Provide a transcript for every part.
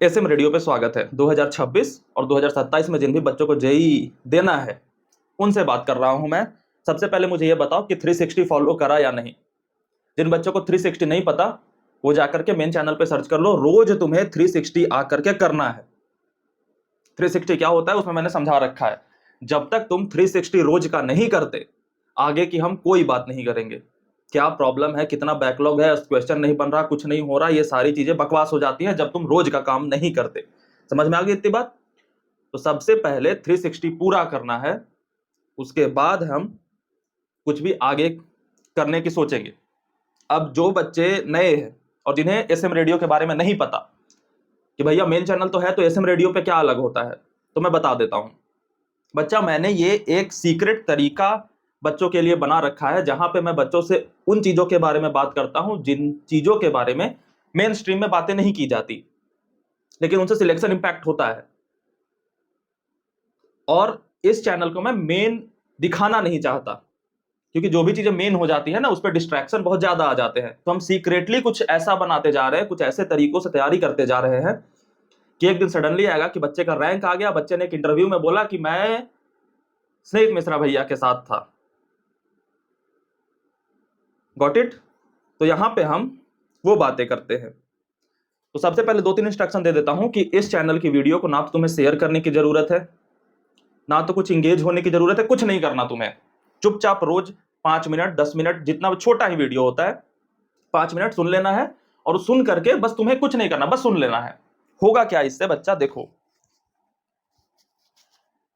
SM radio पे स्वागत है। 2026 और 2027 में जिन भी बच्चों को जेईई देना है उनसे बात कर रहा हूं मैं। सबसे पहले मुझे ये बताओ कि 360 फॉलो करा या नहीं। जिन बच्चों को 360 नहीं पता वो जाकर के मेन चैनल पे सर्च कर लो। रोज तुम्हें 360 आकर के करना है। 360 क्या होता है उसमें मैंने समझा रखा है। जब तक तुम 360 रोज का नहीं करते आगे की हम कोई बात नहीं करेंगे। क्या प्रॉब्लम है, कितना बैकलॉग है, क्वेश्चन नहीं बन रहा, कुछ नहीं हो रहा, ये सारी चीजें बकवास हो जाती हैं जब तुम रोज का काम नहीं करते। समझ में आ गई इतनी बात? तो सबसे पहले 360 पूरा करना है, उसके बाद हम कुछ भी आगे करने की सोचेंगे। अब जो बच्चे नए हैं और जिन्हें एसएम रेडियो के बारे में नहीं पता कि भैया मेन चैनल तो है तो एसएम रेडियो पे क्या अलग होता है, तो मैं बता देता हूं। बच्चा, मैंने ये एक सीक्रेट तरीका बच्चों के लिए बना रखा है जहां पे मैं बच्चों से उन चीजों के बारे में बात करता हूं जिन चीजों के बारे में मेन स्ट्रीम में बातें नहीं की जाती, लेकिन उनसे सिलेक्शन इंपैक्ट होता है। और इस चैनल को मैं मेन दिखाना नहीं चाहता, क्योंकि जो भी चीजें मेन हो जाती है ना उस पर डिस्ट्रैक्शन बहुत ज्यादा आ जाते हैं। तो हम सीक्रेटली कुछ ऐसा बनाते जा रहे हैं, कुछ ऐसे तरीकों से तैयारी करते जा रहे हैं कि एक दिन सडनली आएगा कि बच्चे का रैंक आ गया। बच्चे ने एक इंटरव्यू में बोला कि मैं स्नेहित मिश्रा भैया के साथ था। Got it? तो यहां पे हम वो बातें करते हैं। तो सबसे पहले 2-3 इंस्ट्रक्शन दे देता हूं कि इस चैनल की वीडियो को ना तो तुम्हें शेयर करने की जरूरत है, ना तो कुछ इंगेज होने की जरूरत है, कुछ नहीं करना तुम्हें। चुपचाप रोज 5 मिनट 10 मिनट जितना छोटा ही वीडियो होता है 5 मिनट सुन लेना है, और सुन करके बस तुम्हें कुछ नहीं करना, बस सुन लेना है। होगा क्या इससे बच्चा, देखो,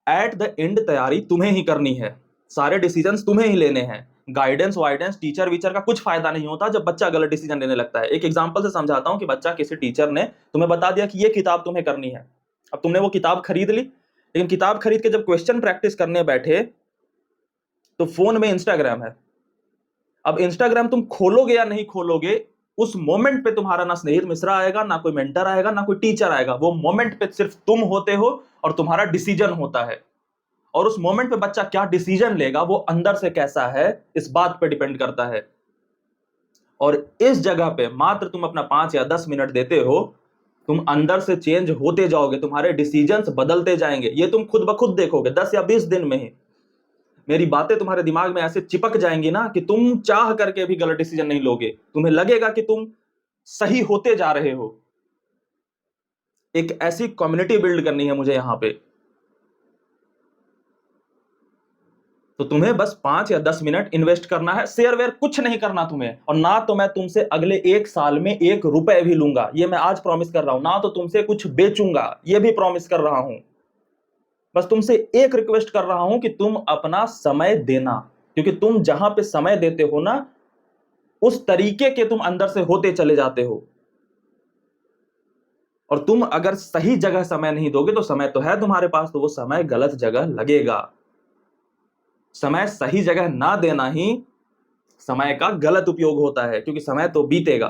एट द एंड तैयारी तुम्हें ही करनी है, सारे डिसीजंस तुम्हें ही लेने हैं। गाइडेंस वाइडेंस टीचर वीचर का कुछ फायदा नहीं होता जब बच्चा गलत डिसीजन लेने लगता है। एक एग्जांपल से समझाता हूं कि बच्चा, किसी टीचर ने तुम्हें बता दिया कि ये किताब तुम्हें करनी है। अब तुमने वो किताब खरीद ली, लेकिन किताब खरीद के जब क्वेश्चन प्रैक्टिस करने बैठे तो फोन में इंस्टाग्राम है। अब इंस्टाग्राम तुम खोलोगे या नहीं खोलोगे, उस मोमेंट पे तुम्हारा ना स्नेहित मिश्रा आएगा, ना कोई मेंटर आएगा, ना कोई टीचर आएगा। वो मोमेंट पे सिर्फ तुम होते हो और तुम्हारा डिसीजन होता है। और उस मोमेंट पे बच्चा क्या डिसीजन लेगा, वो अंदर से कैसा है, इस बात पे डिपेंड करता है। और इस जगह पे मात्र तुम अपना 5 या 10 मिनट देते हो, तुम अंदर से चेंज होते जाओगे, तुम्हारे डिसीजंस बदलते जाएंगे। ये तुम खुद ब खुद देखोगे 10 या 20 दिन में ही। मेरी बातें तुम्हारे दिमाग में ऐसे चिपक जाएंगी ना कि तुम चाह करके भी गलत डिसीजन नहीं लोगे। तुम्हें लगेगा कि तुम सही होते जा रहे हो। एक ऐसी कम्युनिटी बिल्ड करनी है मुझे यहां पे। तो तुम्हें बस 5 या 10 मिनट इन्वेस्ट करना है, शेयर वेयर कुछ नहीं करना तुम्हें। और ना तो मैं तुमसे अगले 1 साल में 1 रुपए भी लूंगा, ये मैं आज प्रॉमिस कर रहा हूं। ना तो तुमसे कुछ बेचूंगा, ये भी प्रॉमिस कर रहा हूं। बस तुमसे एक रिक्वेस्ट कर रहा हूं कि तुम अपना समय देना, क्योंकि तुम जहां पे समय देते हो ना, उस तरीके के तुम अंदर से होते चले जाते हो। और तुम अगर सही जगह समय नहीं दोगे, तो समय तो है तुम्हारे पास, तो वो समय गलत जगह लगेगा। समय सही जगह ना देना ही समय का गलत उपयोग होता है, क्योंकि समय तो बीतेगा।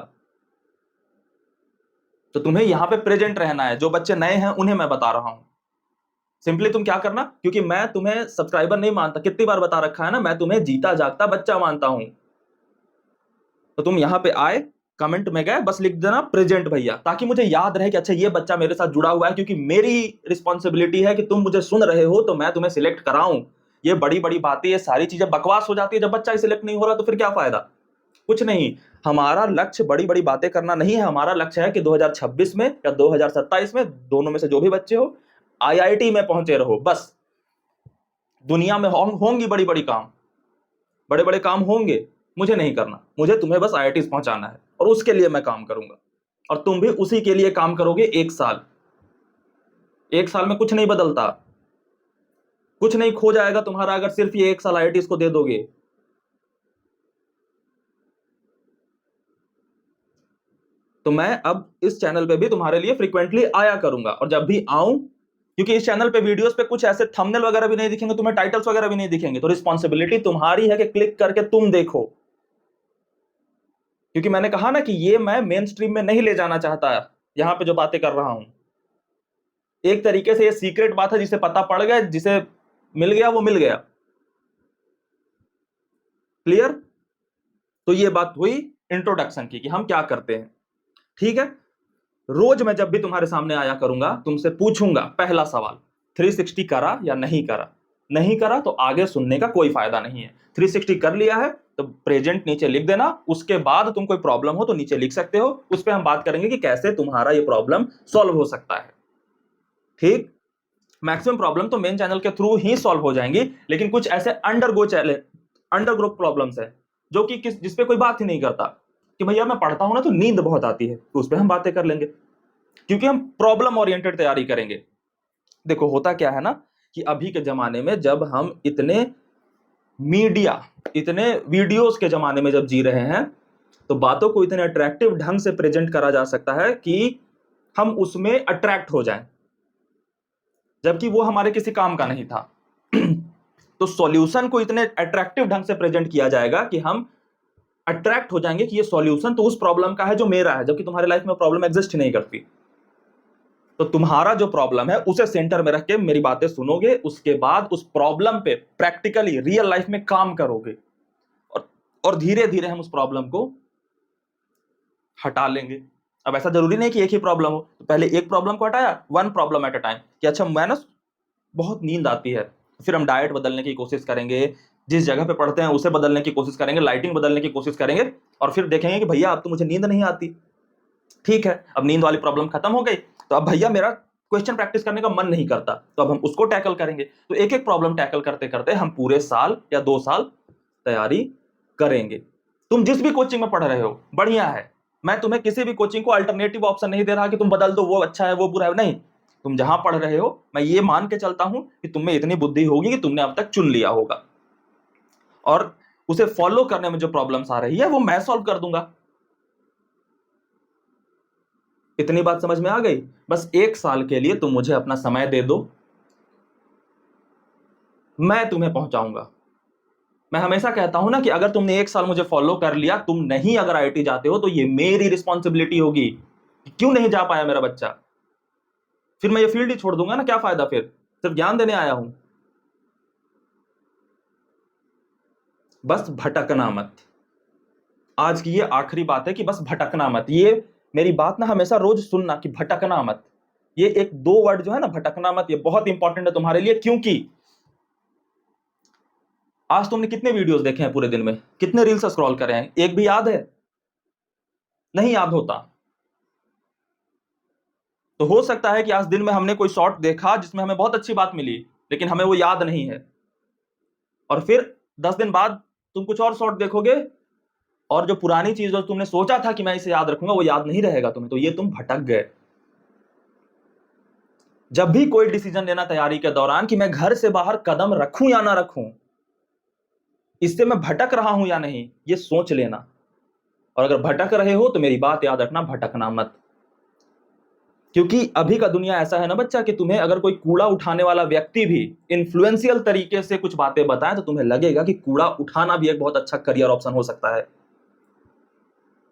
तो तुम्हें यहां पे प्रेजेंट रहना है। जो बच्चे नए हैं उन्हें मैं बता रहा हूं, सिंपली तुम क्या करना, क्योंकि मैं तुम्हें सब्सक्राइबर नहीं मानता, कितनी बार बता रखा है ना, मैं तुम्हें जीता जागता बच्चा मानता हूं। तो तुम यहां पे आए, कमेंट में गए, बस लिख देना प्रेजेंट भैया, ताकि मुझे याद रहे कि अच्छा ये बच्चा मेरे साथ जुड़ा हुआ है। क्योंकि मेरी रिस्पॉन्सिबिलिटी है कि तुम मुझे सुन रहे हो तो मैं तुम्हें सिलेक्ट कराऊं। ये बड़ी बड़ी बातें, ये सारी चीजें बकवास हो जाती है जब बच्चा ही सिलेक्ट नहीं हो रहा, तो फिर क्या फायदा? कुछ नहीं। हमारा लक्ष्य बड़ी बड़ी बातें करना नहीं है। हमारा लक्ष्य है कि 2026 में या 2027 में, दोनों में से जो भी बच्चे हो, आईआईटी में पहुंचे रहो। बस दुनिया में होंगी बड़ी बड़ी काम, बड़े बड़े काम होंगे, मुझे नहीं करना। मुझे तुम्हें बस आईआईटी पहुंचाना है, और उसके लिए मैं काम करूंगा। और तुम भी उसी के लिए काम करोगे। 1 साल, 1 साल में कुछ नहीं बदलता, कुछ नहीं खो जाएगा तुम्हारा अगर सिर्फ ये 1 साल आईआईटी को दे दोगे। तो मैं अब इस चैनल पे भी तुम्हारे लिए फ्रीक्वेंटली आया करूंगा। और जब भी आऊं, क्योंकि इस चैनल पे वीडियोस पे कुछ ऐसे थंबनेल वगैरह भी नहीं दिखेंगे, तुम्हें टाइटल्स वगैरह भी नहीं दिखेंगे, तो रिस्पॉन्सिबिलिटी तुम्हारी है कि क्लिक करके तुम देखो। क्योंकि मैंने कहा ना कि ये मैं मेन स्ट्रीम में नहीं ले जाना चाहता, यहां पे जो बातें कर रहा हूं। एक तरीके से ये सीक्रेट बात है, जिसे पता पड़ गया, जिसे मिल गया वो मिल गया। क्लियर? तो ये बात हुई इंट्रोडक्शन की कि हम क्या करते हैं। ठीक है, रोज मैं जब भी तुम्हारे सामने आया करूंगा तुमसे पूछूंगा पहला सवाल, 360 करा या नहीं करा? नहीं करा तो आगे सुनने का कोई फायदा नहीं है। 360 कर लिया है तो प्रेजेंट नीचे लिख देना, उसके बाद तुम कोई प्रॉब्लम हो तो नीचे लिख सकते हो, उस पर हम बात करेंगे कि कैसे तुम्हारा ये प्रॉब्लम सॉल्व हो सकता है। ठीक, मैक्सिमम प्रॉब्लम तो मेन चैनल के थ्रू ही सॉल्व हो जाएंगी, लेकिन कुछ ऐसे अंडरग्रो प्रॉब्लम्स है जो कि जिस पे कोई बात ही नहीं करता कि भैया मैं पढ़ता हूं ना तो नींद बहुत आती है, तो उस पर हम बातें कर लेंगे, क्योंकि हम प्रॉब्लम ओरिएंटेड तैयारी करेंगे। देखो होता क्या है ना कि अभी के जमाने में जब हम इतने मीडिया, इतने वीडियोस के जमाने में जब जी रहे हैं, तो बातों को इतने अट्रैक्टिव ढंग से प्रेजेंट करा जा सकता है कि हम उसमें अट्रैक्ट हो जाएं, जबकि वो हमारे किसी काम का नहीं था। तो सॉल्यूशन को इतने अट्रैक्टिव ढंग से प्रेजेंट किया जाएगा कि हम अट्रैक्ट हो जाएंगे कि ये सॉल्यूशन तो उस प्रॉब्लम का है जो मेरा है, जबकि तुम्हारे लाइफ में प्रॉब्लम एग्जिस्ट ही नहीं करती। तो तुम्हारा जो प्रॉब्लम है उसे सेंटर में रख के मेरी बातें सुनोगे, उसके बाद उस प्रॉब्लम पे प्रैक्टिकली रियल लाइफ में काम करोगे, और धीरे धीरे हम उस प्रॉब्लम को हटा लेंगे। अब ऐसा जरूरी नहीं कि एक ही प्रॉब्लम हो, तो पहले एक प्रॉब्लम को हटाया, one problem at a time, कि अच्छा मैं ना बहुत नींद आती है, फिर हम डाइट बदलने की कोशिश करेंगे, जिस जगह पे पढ़ते हैं उसे बदलने की कोशिश करेंगे, लाइटिंग बदलने की कोशिश करेंगे, और फिर देखेंगे कि भैया अब तो मुझे नींद नहीं आती। ठीक है, अब नींद वाली प्रॉब्लम खत्म हो गई, तो अब भैया मेरा क्वेश्चन प्रैक्टिस करने का मन नहीं करता, तो अब हम उसको टैकल करेंगे। तो एक एक प्रॉब्लम टैकल करते करते हम पूरे साल या 2 साल तैयारी करेंगे। तुम जिस भी कोचिंग में पढ़ रहे हो बढ़िया है, मैं तुम्हें किसी भी कोचिंग को अल्टरनेटिव ऑप्शन नहीं दे रहा कि तुम बदल दो, वो अच्छा है वो बुरा है, नहीं। तुम जहां पढ़ रहे हो मैं ये मान के चलता हूं कि तुम में इतनी बुद्धि होगी कि तुमने अब तक चुन लिया होगा, और उसे फॉलो करने में जो प्रॉब्लम्स आ रही है वो मैं सॉल्व कर दूंगा। इतनी बात समझ में आ गई? बस 1 साल के लिए तुम मुझे अपना समय दे दो, मैं तुम्हें पहुंचाऊंगा। मैं हमेशा कहता हूं ना कि अगर तुमने 1 साल मुझे फॉलो कर लिया, तुम नहीं अगर आईआईटी जाते हो तो ये मेरी रिस्पॉन्सिबिलिटी होगी। क्यों नहीं जा पाया मेरा बच्चा, फिर मैं ये फील्ड ही छोड़ दूंगा ना, क्या फायदा, फिर सिर्फ ज्ञान देने आया हूं। बस भटकना मत। आज की ये आखिरी बात है कि बस भटकना मत। ये मेरी बात ना हमेशा रोज सुनना कि भटकना मत। ये एक दो वर्ड जो है ना, भटकना मत, ये बहुत इंपॉर्टेंट है तुम्हारे लिए। क्योंकि आज तुमने कितने वीडियोस देखे हैं पूरे दिन में, कितने रील्स स्क्रॉल करे हैं, एक भी याद है? नहीं याद होता। तो हो सकता है कि आज दिन में हमने कोई शॉर्ट देखा जिसमें हमें बहुत अच्छी बात मिली, लेकिन हमें वो याद नहीं है, और फिर 10 दिन बाद तुम कुछ और शॉर्ट देखोगे, और जो पुरानी चीज जो तुमने सोचा था कि मैं इसे याद रखूंगा वो याद नहीं रहेगा तुम्हें, तो ये तुम भटक गए। जब भी कोई डिसीजन लेना तैयारी के दौरान कि मैं घर से बाहर कदम रखूं या ना रखूं, इससे मैं भटक रहा हूं या नहीं, ये सोच लेना। और अगर भटक रहे हो तो मेरी बात याद रखना, भटकना मत। क्योंकि अभी का दुनिया ऐसा है ना बच्चा कि तुम्हें अगर कोई कूड़ा उठाने वाला व्यक्ति भी इन्फ्लुएंशियल तरीके से कुछ बातें बताए तो तुम्हें लगेगा कि कूड़ा उठाना भी एक बहुत अच्छा करियर ऑप्शन हो सकता है।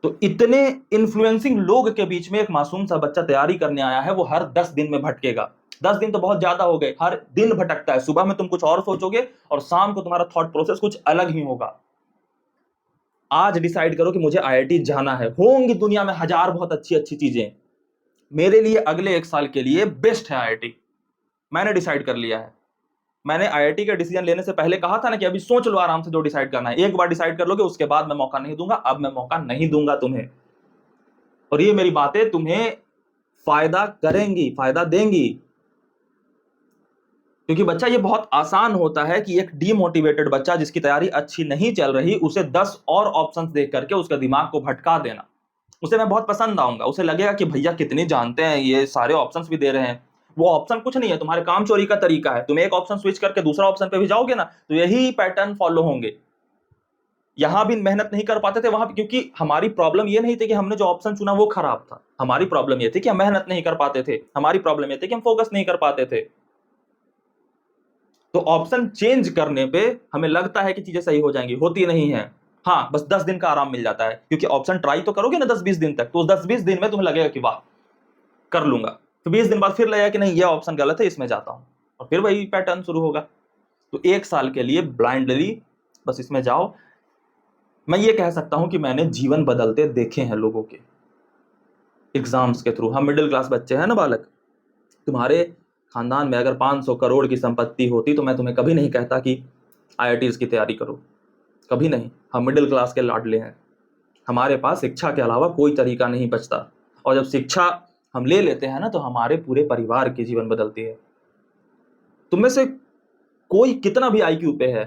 तो इतने इन्फ्लुएंसिंग लोग के बीच में एक मासूम सा बच्चा तैयारी करने आया है, वो हर 10 दिन में भटकेगा। 10 दिन तो बहुत ज्यादा हो गए, हर दिन भटकता है। सुबह में तुम कुछ और सोचोगे और शाम को तुम्हारा थॉट प्रोसेस कुछ अलग ही होगा। आज डिसाइड करो कि मुझे आईआईटी जाना है। होंगी दुनिया में हजार बहुत अच्छी अच्छी चीजें, मेरे लिए अगले 1 साल के लिए बेस्ट है आईआईटी। मैंने डिसाइड कर लिया है। मैंने आईआईटी का डिसीजन लेने से पहले कहा था ना कि अभी सोच लो आराम से जो डिसाइड करना है। एक बार डिसाइड कर लोगे उसके बाद मैं मौका नहीं दूंगा, अब मैं मौका नहीं दूंगा तुम्हें। और ये मेरी बातें तुम्हें फायदा करेंगी, फायदा देंगी। क्योंकि बच्चा ये बहुत आसान होता है कि एक डीमोटिवेटेड बच्चा जिसकी तैयारी अच्छी नहीं चल रही, उसे 10 और ऑप्शंस देख करके उसके दिमाग को भटका देना। उसे मैं बहुत पसंद आऊंगा, उसे लगेगा कि भैया कितने जानते हैं, ये सारे ऑप्शंस भी दे रहे हैं। वो ऑप्शन कुछ नहीं है, तुम्हारे काम चोरी का तरीका है। तुम एक ऑप्शन स्विच करके दूसरा ऑप्शन पे भी जाओगे ना, तो यही पैटर्न फॉलो होंगे। यहां भी मेहनत नहीं कर पाते थे वहां भी, क्योंकि हमारी प्रॉब्लम ये नहीं थी कि हमने जो ऑप्शन चुना वो खराब था। हमारी प्रॉब्लम ये थी कि हम मेहनत नहीं कर पाते थे। हमारी प्रॉब्लम ये थी कि हम फोकस नहीं कर पाते थे। तो ऑप्शन चेंज करने पे हमें लगता है कि चीजें सही हो जाएंगी, होती नहीं है। हाँ, बस 10 दिन का आराम मिल जाता है, क्योंकि ऑप्शन ट्राई तो करोगे ना 10-20 दिन तक, तो 10-20 दिन में तुम्हें लगेगा कि वाह कर लूंगा। तो 20 दिन बाद फिर लगेगा कि नहीं ये ऑप्शन गलत है, इसमें जाता हूं, और फिर वही पैटर्न शुरू होगा। तो 1 साल के लिए ब्लाइंडली बस इसमें जाओ। मैं ये कह सकता हूं कि मैंने जीवन बदलते देखे हैं लोगों के। एग्जाम्स के थ्रू। हम मिडिल क्लास बच्चे हैं ना बालक। तुम्हारे खानदान में अगर 500 करोड़ की संपत्ति होती तो मैं तुम्हें कभी नहीं कहता कि आईआईटीज की तैयारी करो, कभी नहीं। हम मिडिल क्लास के लाडले हैं, हमारे पास शिक्षा के अलावा कोई तरीका नहीं बचता, और जब शिक्षा हम ले लेते हैं ना तो हमारे पूरे परिवार की जीवन बदलती है। तुम में से कोई कितना भी आईक्यू पे है,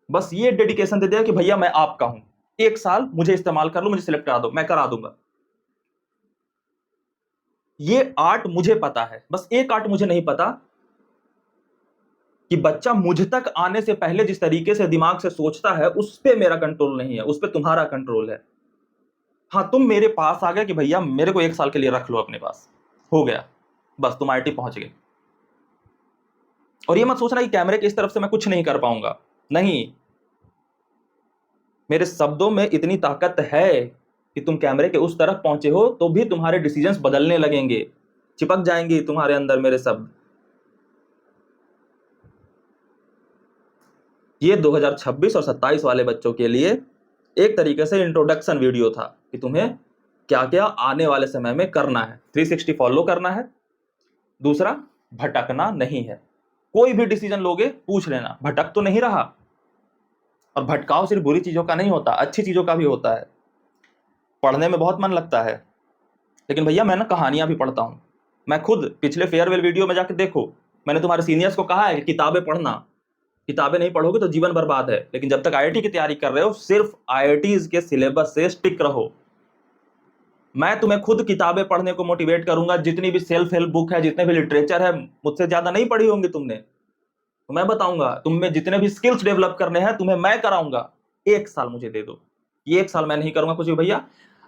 बस ये डेडिकेशन दे दिया कि भैया मैं आपका हूं, 1 साल मुझे इस्तेमाल कर लो, मुझे सिलेक्ट करा दो, मैं करा दूंगा। ये आर्ट मुझे पता है, बस एक आर्ट मुझे नहीं पता कि बच्चा मुझ तक आने से पहले जिस तरीके से दिमाग से सोचता है उस पे मेरा कंट्रोल नहीं है, उस पे तुम्हारा कंट्रोल है। हाँ, तुम मेरे पास आ गए कि भैया मेरे को 1 साल के लिए रख लो अपने पास, हो गया, बस तुम आईटी पहुंच गए। और ये मत सोचना कि कैमरे की इस तरफ से मैं कुछ नहीं कर पाऊंगा, नहीं। मेरे शब्दों में इतनी ताकत है कि तुम कैमरे के उस तरफ पहुंचे हो तो भी तुम्हारे डिसीजंस बदलने लगेंगे, चिपक जाएंगे तुम्हारे अंदर मेरे शब्द। ये 2026 और 27 वाले बच्चों के लिए एक तरीके से इंट्रोडक्शन वीडियो था कि तुम्हें क्या क्या आने वाले समय में करना है। 360 फॉलो करना है। दूसरा, भटकना नहीं है। कोई भी डिसीजन लोगे पूछ लेना, भटक तो नहीं रहा। और भटकाव सिर्फ बुरी चीजों का नहीं होता, अच्छी चीजों का भी होता है। पढ़ने में बहुत मन लगता है, लेकिन भैया मैं ना कहानियां भी पढ़ता हूं। मैं खुद पिछले फेयरवेल वीडियो में जाके देखो, मैंने तुम्हारे सीनियर्स को कहा है कि किताबें पढ़ना, किताबें नहीं पढ़ोगे तो जीवन बर्बाद है। लेकिन जब तक आईआईटी की तैयारी कर रहे हो सिर्फ आईआईटीज के सिलेबस से स्टिक रहो। मैं तुम्हें खुद किताबें पढ़ने को मोटिवेट करूंगा। जितनी भी सेल्फ हेल्प बुक है, जितने भी लिटरेचर है, मुझसे ज्यादा नहीं पढ़ी होंगी तुमने, तो मैं बताऊंगा। तुम में जितने भी स्किल्स डेवलप करने हैं तुम्हें मैं कराऊंगा। 1 साल मुझे दे दो, ये 1 साल मैं नहीं करूंगा कुछ भी भैया।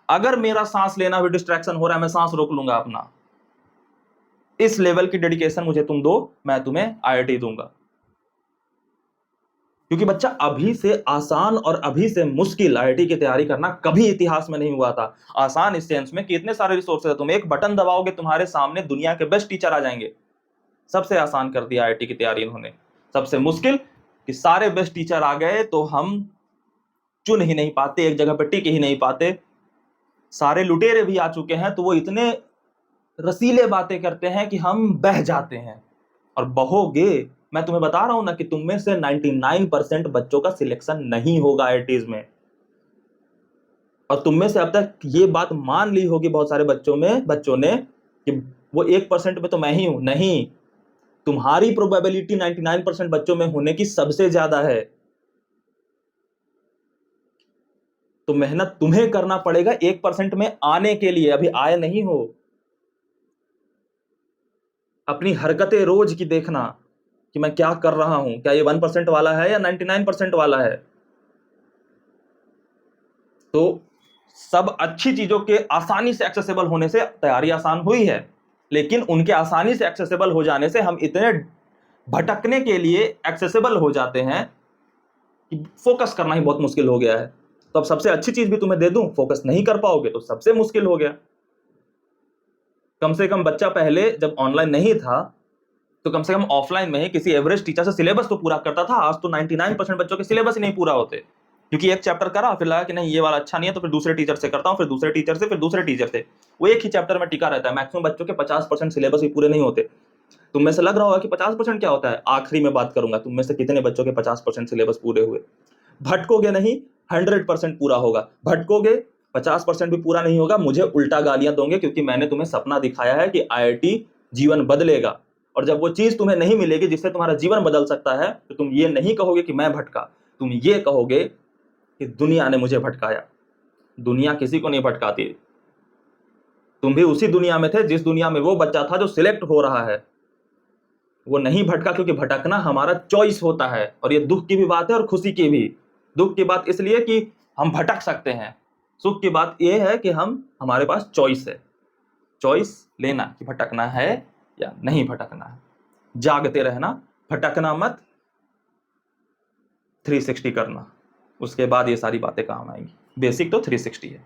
अगर मेरा सांस लेना भी डिस्ट्रैक्शन हो रहा है, मैं सांस रोक लूंगा अपना। इस लेवल की डेडिकेशन मुझे तुम दो, मैं तुम्हें आईआईटी दूंगा। क्योंकि बच्चा अभी से आसान और अभी से मुश्किल आईआईटी की तैयारी करना कभी इतिहास में नहीं हुआ था। आसान इस सेंस में कि इतने सारे रिसोर्सेज है, तुम एक बटन दबाओगे तुम्हारे सामने दुनिया के बेस्ट टीचर आ जाएंगे। सबसे आसान कर दिया आईआईटी की तैयारी इन्होंने। सबसे मुश्किल कि सारे बेस्ट टीचर आ गए तो हम चुन ही नहीं पाते, एक जगह पर टिक ही नहीं पाते। सारे लुटेरे भी आ चुके हैं तो वो इतने रसीले बातें करते हैं कि हम बह जाते हैं। और बहोगे, मैं तुम्हें बता रहा हूं ना कि तुम में से 99% बच्चों का सिलेक्शन नहीं होगा आईआईटीज में। और तुम में से अब तक ये बात मान ली होगी बहुत सारे बच्चों ने कि वो 1% में तो मैं ही हूं। नहीं, तुम्हारी प्रोबेबिलिटी 99% बच्चों में होने की सबसे ज्यादा है। तो मेहनत तुम्हें करना पड़ेगा 1% में आने के लिए, अभी आए नहीं हो। अपनी हरकतें रोज की देखना कि मैं क्या कर रहा हूं, क्या ये 1% वाला है या 99% वाला है। तो सब अच्छी चीजों के आसानी से एक्सेसिबल होने से तैयारी आसान हुई है, लेकिन उनके आसानी से एक्सेसिबल हो जाने से हम इतने भटकने के लिए एक्सेसिबल हो जाते हैं कि फोकस करना ही बहुत मुश्किल हो गया है। तो अब सबसे अच्छी चीज भी तुम्हें दे दूं, फोकस नहीं कर पाओगे तो सबसे मुश्किल हो गया। कम से कम बच्चा पहले जब ऑनलाइन नहीं था तो कम से कम ऑफलाइन में ही किसी एवरेज टीचर से सिलेबस तो पूरा करता था। आज तो 99% बच्चों के सिलेबस ही नहीं पूरा होते, क्योंकि एक चैप्टर करा फिर लगा कि नहीं ये वाला अच्छा नहीं है तो फिर दूसरे टीचर से करता हूं, फिर दूसरे टीचर से, फिर दूसरे टीचर से। वो एक ही चैप्टर में टिका रहता है। मैक्सिमम बच्चों के 50% सिलेबस ही पूरे नहीं होते। तुम में से लग रहा होगा कि 50% क्या होता है, आखिरी में बात करूंगा तुम में से कितने बच्चों के 50% सिलेबस पूरे हुए। भटकोगे नहीं, 100% पूरा होगा। भटकोगे, 50% भी पूरा नहीं होगा, मुझे उल्टा गालियां दोगे, क्योंकि मैंने तुम्हें सपना दिखाया है कि आईआईटी जीवन बदलेगा। और जब वो चीज तुम्हें नहीं मिलेगी जिससे तुम्हारा जीवन बदल सकता है तो तुम ये नहीं कहोगे कि मैं भटका, तुम ये कहोगे कि दुनिया ने मुझे भटकाया। दुनिया किसी को नहीं भटकाती। तुम भी उसी दुनिया में थे जिस दुनिया में वो बच्चा था जो सिलेक्ट हो रहा है। वो नहीं भटका क्योंकि भटकना हमारा चॉइस होता है। और ये दुख की भी बात है और खुशी की भी। दुख की बात इसलिए कि हम भटक सकते हैं, सुख की बात यह है कि हमारे पास चॉइस है। चॉइस लेना कि भटकना है या नहीं भटकना है। जागते रहना, भटकना मत, 360 करना, उसके बाद ये सारी बातें काम आएंगी। बेसिक तो 360 है।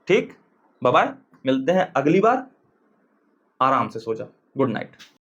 ठीक, बाय बाय, मिलते हैं अगली बार। आराम से सो जाओ, गुड नाइट।